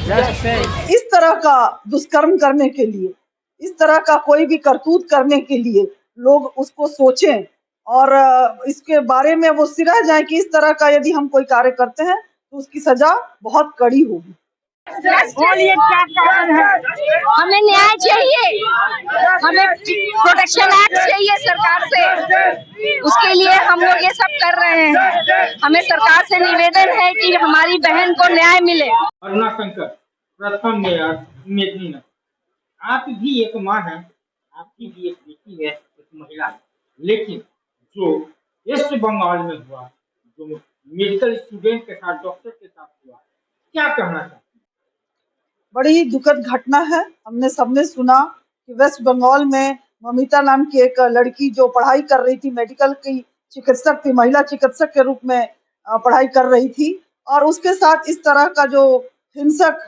इस तरह का दुष्कर्म करने के लिए, इस तरह का कोई भी करतूत करने के लिए लोग उसको सोचें और इसके बारे में वो सिरह जाए कि इस तरह का यदि हम कोई कार्य करते हैं तो उसकी सजा बहुत कड़ी होगी। बोलिए क्या कारण है? हमें न्याय चाहिए, हमें प्रोटेक्शन एक्ट चाहिए सरकार से, उसके लिए हम लोग ये सब कर रहे हैं। हमें सरकार से निवेदन है कि हमारी बहन को न्याय मिले। अरुणा शंकर, प्रथम मेयर मेदिनीनगर। आप भी एक माँ है, आपकी भी एक बेटी है, एक महिला है, लेकिन जो वेस्ट बंगाल में हुआ, जो मेडिकल स्टूडेंट के साथ, डॉक्टर के साथ हुआ, क्या कहना चाहते हैं? बड़ी दुखद घटना है। हमने सबने सुना कि वेस्ट बंगाल में ममिता नाम की एक लड़की जो पढ़ाई कर रही थी, मेडिकल की चिकित्सक थी, महिला चिकित्सक के रूप में पढ़ाई कर रही थी, और उसके साथ इस तरह का जो हिंसक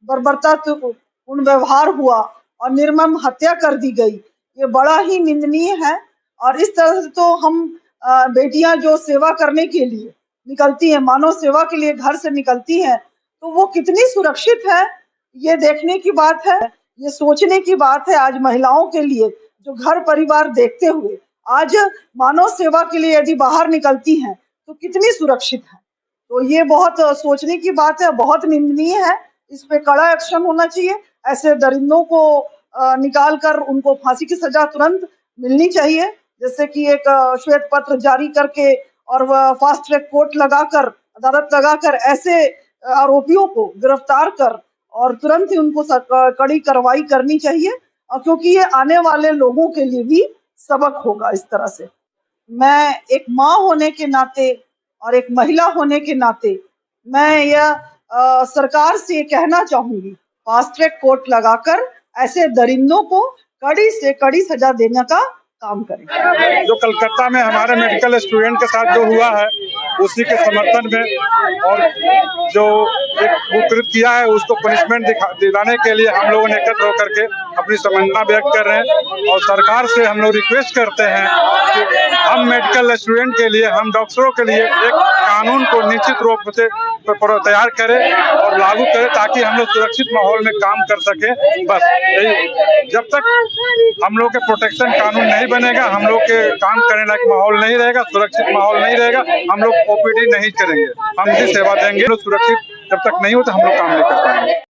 बर्बरतापूर्ण व्यवहार हुआ और निर्मम हत्या कर दी गई, ये बड़ा ही निंदनीय है। और इस तरह से तो हम बेटियां जो सेवा करने के लिए निकलती हैं, मानव सेवा के लिए घर से निकलती हैं, तो वो कितनी सुरक्षित है, ये देखने की बात है, ये सोचने की बात है आज महिलाओं के लिए, जो घर परिवार देखते हुए आज मानव सेवा के लिए यदि बाहर निकलती हैं तो कितनी सुरक्षित है। तो ये बहुत सोचने की बात है, बहुत निंदनीय है। इस पे कड़ा एक्शन होना चाहिए। ऐसे दरिंदों को निकाल कर उनको फांसी की सजा तुरंत मिलनी चाहिए। जैसे कि एक श्वेत पत्र जारी करके और वह फास्ट ट्रैक कोर्ट लगाकर, अदालत लगाकर ऐसे आरोपियों को गिरफ्तार कर और तुरंत ही उनको कड़ी कार्रवाई करनी चाहिए, क्योंकि ये आने वाले लोगों के लिए भी सबक होगा। इस तरह से मैं एक माँ होने के नाते और एक महिला होने के नाते मैं यह सरकार से कहना चाहूंगी, फास्ट ट्रैक कोर्ट लगाकर ऐसे दरिंदों को कड़ी से कड़ी सजा देने का काम करें। जो कलकत्ता में हमारे मेडिकल स्टूडेंट के साथ जो हुआ है उसी के समर्थन में और जो एक कुकृत्य किया है उसको पनिशमेंट दिलाने के लिए हम लोगों ने एकत्र होकर के अपनी संवेदना व्यक्त कर रहे हैं। और सरकार से हम लोग रिक्वेस्ट करते हैं कि हम मेडिकल स्टूडेंट के लिए, हम डॉक्टरों के लिए एक कानून को निश्चित रूप से तैयार करें और लागू करें ताकि हम लोग सुरक्षित माहौल में काम कर सकें। बस यही, जब तक हम लोग के प्रोटेक्शन कानून नहीं बनेगा, हम लोग के काम करने लायक माहौल नहीं रहेगा, सुरक्षित माहौल नहीं रहेगा, हम लोग ओपीडी नहीं करेंगे, हम भी सेवा देंगे। सुरक्षित जब तक नहीं होता हम लोग काम नहीं कर पाएंगे।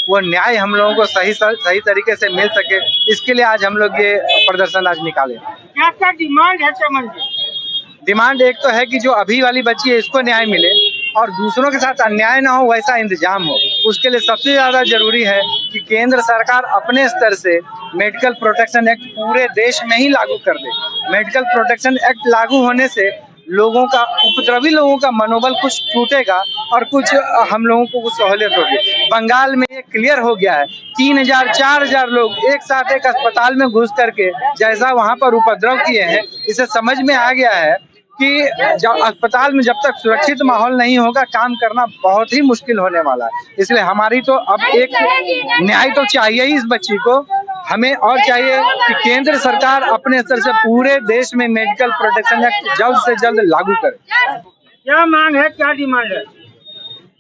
वो न्याय हम लोगों को सही तरीके से मिल सके, इसके लिए आज हम लोग ये प्रदर्शन आज निकाले। क्या क्या डिमांड है चमन जी? डिमांड एक तो है कि जो अभी वाली बच्ची है इसको न्याय मिले और दूसरों के साथ अन्याय ना हो, वैसा इंतजाम हो। उसके लिए सबसे ज्यादा जरूरी है कि केंद्र सरकार अपने स्तर से मेडिकल प्रोटेक्शन एक्ट पूरे देश में ही लागू कर दे। मेडिकल प्रोटेक्शन एक्ट लागू होने से लोगों का, उपद्रवी लोगों का मनोबल कुछ टूटेगा और कुछ हम लोगों को कुछ सहूलियत होगी। बंगाल में ये क्लियर हो गया है, 3000-4000 लोग एक साथ एक अस्पताल में घुस करके जैसा वहां पर उपद्रव किए हैं, इसे समझ में आ गया है कि जब अस्पताल में जब तक सुरक्षित माहौल नहीं होगा काम करना बहुत ही मुश्किल होने वाला है। इसलिए हमारी तो अब एक न्याय तो चाहिए ही इस बच्ची को, हमें और चाहिए कि केंद्र सरकार अपने स्तर से पूरे देश में मेडिकल प्रोटेक्शन एक्ट जल्द से जल्द लागू करे। क्या मांग है, क्या डिमांड है?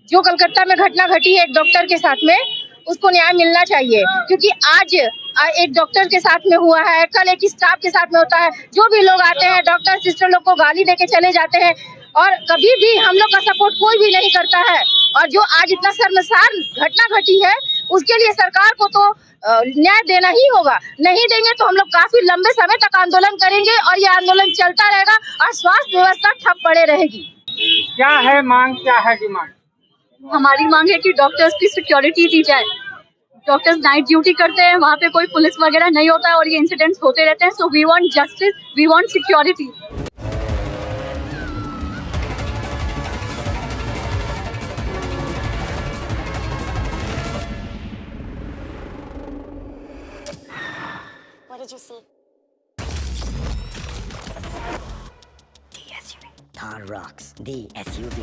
जो कलकत्ता में घटना घटी है एक डॉक्टर के साथ में, उसको न्याय मिलना चाहिए, क्योंकि आज एक डॉक्टर के साथ में हुआ है, कल एक स्टाफ के साथ में होता है। जो भी लोग आते हैं, डॉक्टर सिस्टर लोग को गाली देके चले जाते हैं और कभी भी हम लोग का सपोर्ट कोई भी नहीं करता है। और जो आज इतना शर्मसार घटना घटी है उसके लिए सरकार को तो न्याय देना ही होगा। नहीं देंगे तो हम लोग काफी लंबे समय तक आंदोलन करेंगे और ये आंदोलन चलता रहेगा और स्वास्थ्य व्यवस्था ठप पड़े रहेगी। क्या है मांग, क्या है डिमांड? हमारी मांग है कि डॉक्टर्स की सिक्योरिटी दी जाए। डॉक्टर्स नाइट ड्यूटी करते हैं, वहाँ पे कोई पुलिस वगैरह नहीं होता है और ये इंसिडेंट्स होते रहते हैं। So we want justice, we want security. What did you see? Thar rocks. The SUV.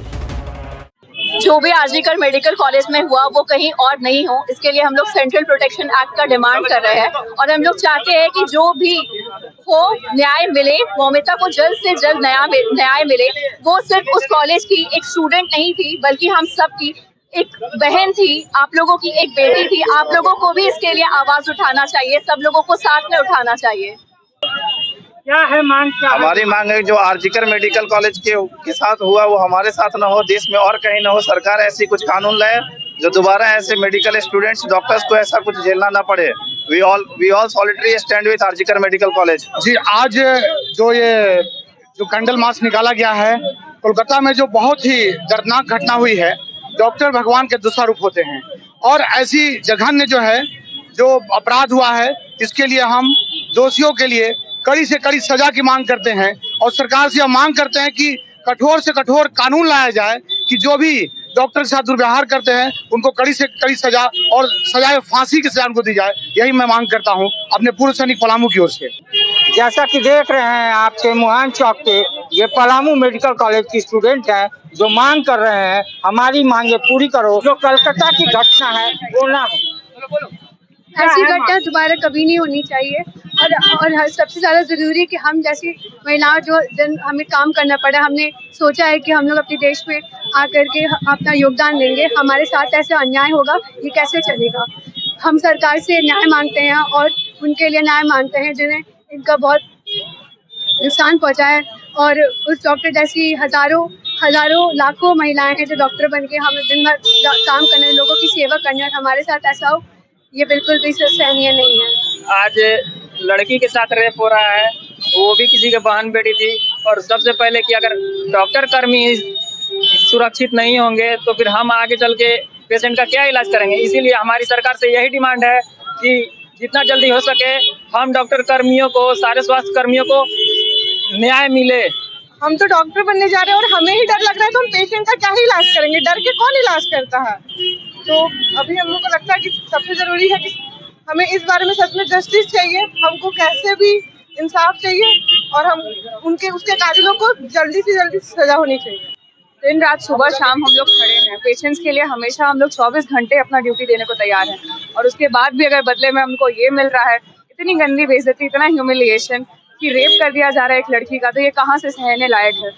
जो भी आरजीकर मेडिकल कॉलेज में हुआ वो कहीं और नहीं हो, इसके लिए हम लोग सेंट्रल प्रोटेक्शन एक्ट का डिमांड कर रहे हैं और हम लोग चाहते हैं कि जो भी हो न्याय मिले, मौमिता को जल्द से जल्द न्याय मिले। वो सिर्फ उस कॉलेज की एक स्टूडेंट नहीं थी बल्कि हम सब की एक बहन थी, आप लोगों की एक बेटी थी। आप लोगों को भी इसके लिए आवाज उठाना चाहिए, सब लोगों को साथ में उठाना चाहिए। क्या है मांग? क्या हमारी मांग है जो आरजीकर मेडिकल कॉलेज के साथ हुआ वो हमारे साथ न हो, देश में और कहीं न हो। सरकार ऐसी कुछ कानून लाए जो दोबारा ऐसे मेडिकल स्टूडेंट्स डॉक्टर्स को ऐसा कुछ झेलना ना पड़े। We all solidarity stand with RG Kar medical college. जी, आज जो कैंडल मार्च निकाला गया है कोलकाता में, जो बहुत ही दर्दनाक घटना हुई है। डॉक्टर भगवान के दूसरा रूप होते हैं और ऐसी जघन्य जो अपराध हुआ है, इसके लिए हम दोषियों के लिए कड़ी से कड़ी सजा की मांग करते हैं और सरकार से यह मांग करते हैं कि कठोर से कठोर कानून लाया जाए कि जो भी डॉक्टर के साथ दुर्व्यवहार करते हैं उनको कड़ी से कड़ी सजा और सजाए फांसी की सजा उनको दी जाए। यही मैं मांग करता हूं अपने पूर्व सैनिक पलामू की ओर से। जैसा कि देख रहे हैं आपके मुहान चौक के ये पलामू मेडिकल कॉलेज की स्टूडेंट है जो मांग कर रहे हैं हमारी मांगे पूरी करो। जो कलकत्ता की घटना है वो ना हो। ऐसी घटना दोबारा कभी नहीं होनी चाहिए और सबसे ज्यादा जरूरी है कि हम जैसी महिलाओं जो हमें काम करना पड़ा, हमने सोचा है कि हम लोग अपने देश में आकर के अपना योगदान देंगे। हमारे साथ ऐसा अन्याय होगा, ये कैसे चलेगा? हम सरकार से न्याय मांगते हैं और उनके लिए न्याय मांगते हैं जिन्हें इनका बहुत नुकसान पहुंचा है। और उस डॉक्टर जैसी हजारों लाखों महिलाएं हैं जो डॉक्टर बन के हम दिन भर काम करने, लोगों की सेवा करने, और हमारे साथ ऐसा हो ये बिल्कुल भी सहनीय नहीं है। आज लड़की के साथ रेप हो रहा है, वो भी किसी के बहन बेटी थी। और सबसे पहले कि अगर डॉक्टर कर्मी सुरक्षित नहीं होंगे तो फिर हम आगे चल के पेशेंट का क्या इलाज करेंगे। इसीलिए हमारी सरकार से यही डिमांड है कि जितना जल्दी हो सके हम डॉक्टर कर्मियों को, सारे स्वास्थ्य कर्मियों को न्याय मिले। हम तो डॉक्टर बनने जा रहे हैं और हमें ही डर लग रहा है तो हम पेशेंट का क्या ही इलाज करेंगे? डर के कौन इलाज करता है? तो अभी हम लोग को लगता है कि सबसे जरूरी है कि हमें इस बारे में सच में जस्टिस चाहिए, हमको कैसे भी इंसाफ चाहिए और हम उसके कातिलों को जल्दी से जल्दी सजा होनी चाहिए। दिन रात सुबह शाम हम लोग खड़े हैं पेशेंट्स के लिए। हमेशा हम लोग 24 घंटे अपना ड्यूटी देने को तैयार हैं और उसके बाद भी अगर बदले में हमको ये मिल रहा है, इतनी गंदी बेइज्जती, इतना ह्यूमिलिएशन कि रेप कर दिया जा रहा है एक लड़की का, तो ये कहाँ से सहने लायक है?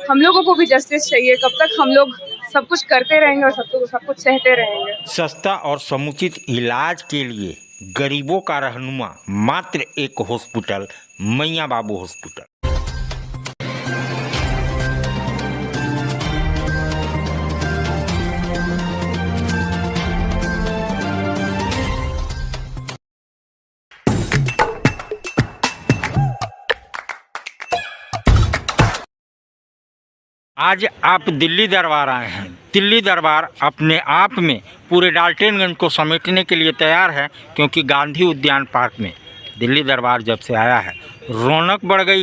हम लोगों को भी जस्टिस चाहिए। कब तक हम लोग सब कुछ करते रहेंगे और सब कुछ सहते रहेंगे? सस्ता और समुचित इलाज के लिए गरीबों का रहनुमा मात्र एक हॉस्पिटल, मैया बाबू हॉस्पिटल। आज आप दिल्ली दरबार आए हैं। दिल्ली दरबार अपने आप में पूरे डाल्टनगंज को समेटने के लिए तैयार है, क्योंकि गांधी उद्यान पार्क में दिल्ली दरबार जब से आया है रौनक बढ़ गई।